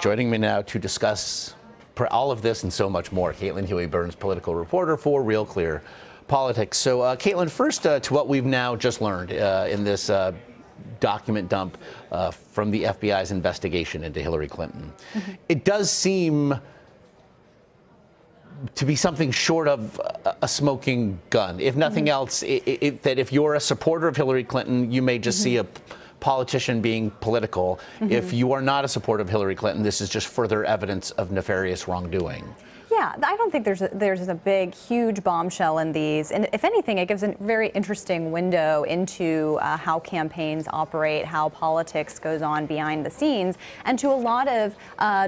Joining me now to discuss all of this and so much more, Caitlin Huey-Burns, political reporter for Real Clear Politics. So, Caitlin, first to what we've now just learned in this document dump from the FBI's investigation into Hillary Clinton. Mm-hmm. It does seem to be something short of a smoking gun. If nothing else, that if you're a supporter of Hillary Clinton, you may just see a politician being political. If you are not a supporter of Hillary Clinton, this is just further evidence of nefarious wrongdoing. Yeah, I don't think there's a big, huge bombshell in these. And if anything, it gives a very interesting window into how campaigns operate, how politics goes on behind the scenes. And to a lot of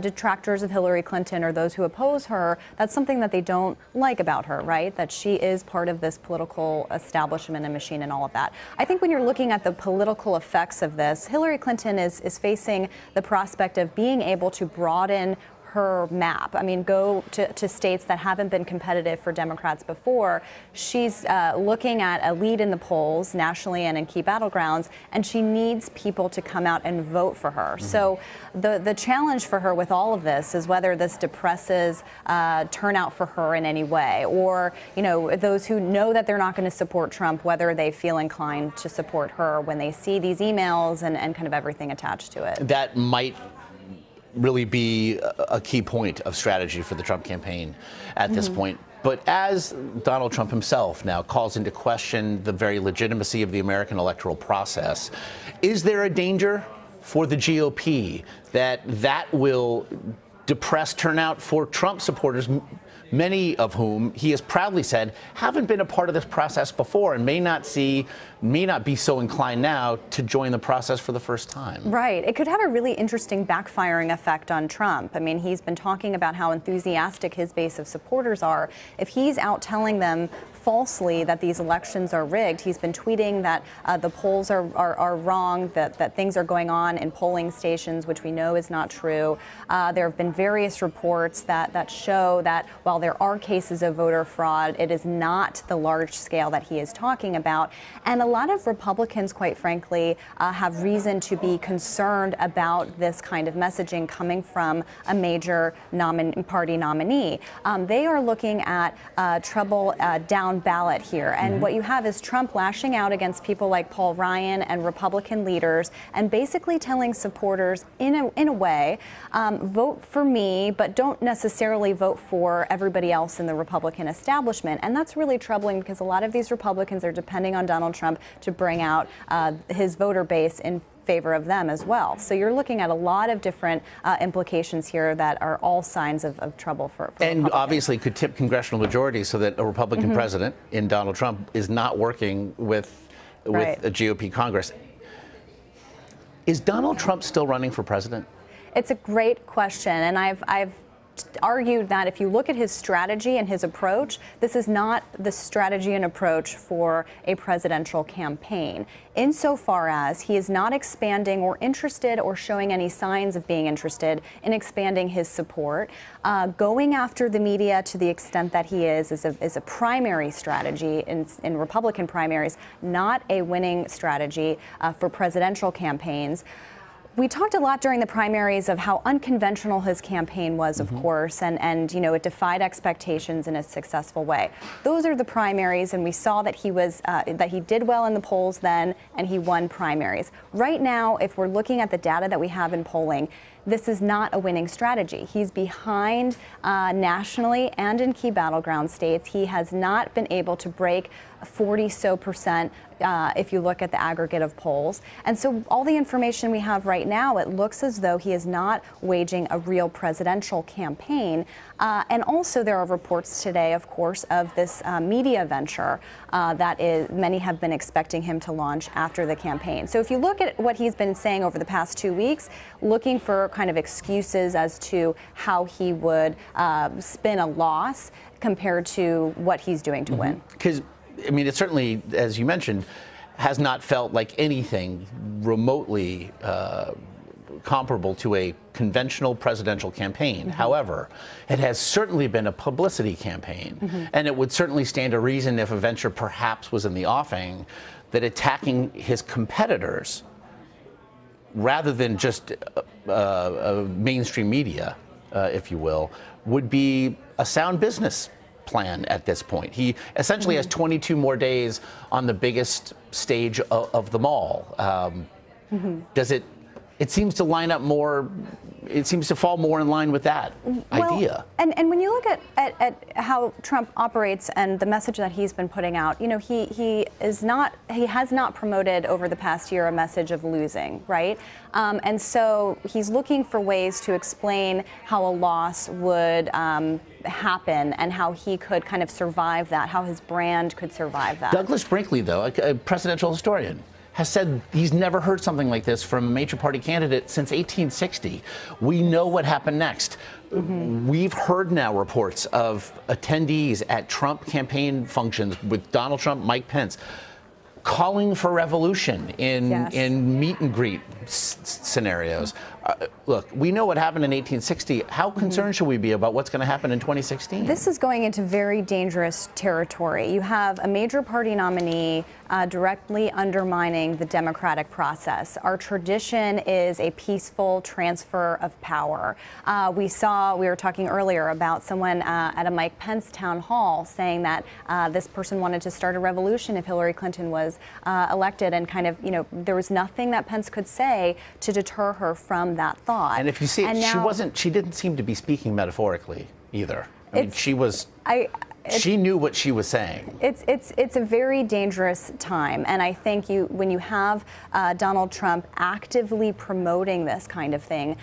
detractors of Hillary Clinton or those who oppose her, that's something that they don't like about her, right? That she is part of this political establishment and machine and all of that. I think when you're looking at the political effects of this, Hillary Clinton is facing the prospect of being able to broaden her map. I mean, go to states that haven't been competitive for Democrats before. She's looking at a lead in the polls nationally and in key battlegrounds, and she needs people to come out and vote for her. So the challenge for her with all of this is whether this depresses turnout for her in any way, or, you know, those who know that they're not going to support Trump, whether they feel inclined to support her when they see these emails and kind of everything attached to it. That might really be a key point of strategy for the Trump campaign at this point. But as Donald Trump himself now calls into question the very legitimacy of the American electoral process, is there a danger for the GOP that will depress turnout for Trump supporters, many of whom he has proudly said haven't been a part of this process before and may not be so inclined now to join the process for the first time? Right. It could have a really interesting backfiring effect on Trump. I mean, he's been talking about how enthusiastic his base of supporters are. If he's out telling them falsely that these elections are rigged, he's been tweeting that the polls are wrong, that things are going on in polling stations, which we know is not true. There have been various reports that show that while there are cases of voter fraud, it is not the large scale that he is talking about. And a lot of Republicans, quite frankly, have reason to be concerned about this kind of messaging coming from a major party nominee. They are looking at trouble down ballot here. And what you have is Trump lashing out against people like Paul Ryan and Republican leaders and basically telling supporters, in a way, vote for me, but don't necessarily vote for everybody else in the Republican establishment. And that's really troubling because a lot of these Republicans are depending on Donald Trump to bring out his voter base in favor of them as well. So you're looking at a lot of different implications here that are all signs of trouble for and obviously could tip congressional majorities so that a Republican president in Donald Trump is not working with a GOP Congress. Is Donald Trump still running for president? It's a great question, and I've argued that if you look at his strategy and his approach, this is not the strategy and approach for a presidential campaign, insofar as he is not expanding or interested or showing any signs of being interested in expanding his support. Going after the media to the extent that he is a primary strategy in Republican primaries, not a winning strategy for presidential campaigns. We talked a lot during the primaries of how unconventional his campaign was, of course, and you know, it defied expectations in a successful way. Those are the primaries, and we saw that he did well in the polls then, and he won primaries. Right now, if we're looking at the data that we have in polling, this is not a winning strategy. He's behind nationally and in key battleground states. He has not been able to break 40% if you look at the aggregate of polls. And so all the information we have right now, it looks as though he is not waging a real presidential campaign. And also there are reports today, of course, of this media venture that many have been expecting him to launch after the campaign. So if you look at what he's been saying over the past 2 weeks, looking for kind of excuses as to how he would spin a loss compared to what he's doing to win. Because I mean, it certainly, as you mentioned, has not felt like anything remotely comparable to a conventional presidential campaign. However, it has certainly been a publicity campaign. And it would certainly stand to reason if a venture perhaps was in the offing that attacking his competitors rather than just mainstream media, if you will, would be a sound business plan at this point. He essentially has 22 more days on the biggest stage of them all. Does it? It seems to line up more. It seems to fall more in line with that idea. And when you look at how Trump operates and the message that he's been putting out, you know, he has not promoted over the past year a message of losing, right? And so he's looking for ways to explain how a loss would happen and how he could kind of survive that, how his brand could survive that. Douglas Brinkley, though, a presidential historian, has said he's never heard something like this from a major party candidate since 1860. We know what happened next. We've heard now reports of attendees at Trump campaign functions with Donald Trump, Mike Pence, calling for revolution in meet and greet scenarios. Look, we know what happened in 1860. How concerned should we be about what's going to happen in 2016? This is going into very dangerous territory. You have a major party nominee directly undermining the democratic process. Our tradition is a peaceful transfer of power. We were talking earlier about someone at a Mike Pence town hall saying that this person wanted to start a revolution if Hillary Clinton was elected, and kind of, you know, there was nothing that Pence could say to deter her from that thought. And if you see, she didn't seem to be speaking metaphorically either. I mean, she knew what she was saying. It's a very dangerous time, and I think when you have Donald Trump actively promoting this kind of thing,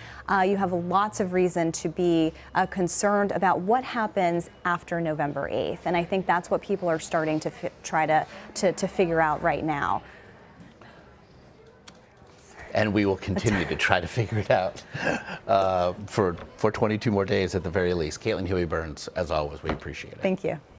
you have lots of reason to be concerned about what happens after November 8th, and I think that's what people are starting to try to figure out right now. And we will continue to try to figure it out for 22 more days at the very least. Caitlin Huey-Burns, as always, we appreciate it. Thank you.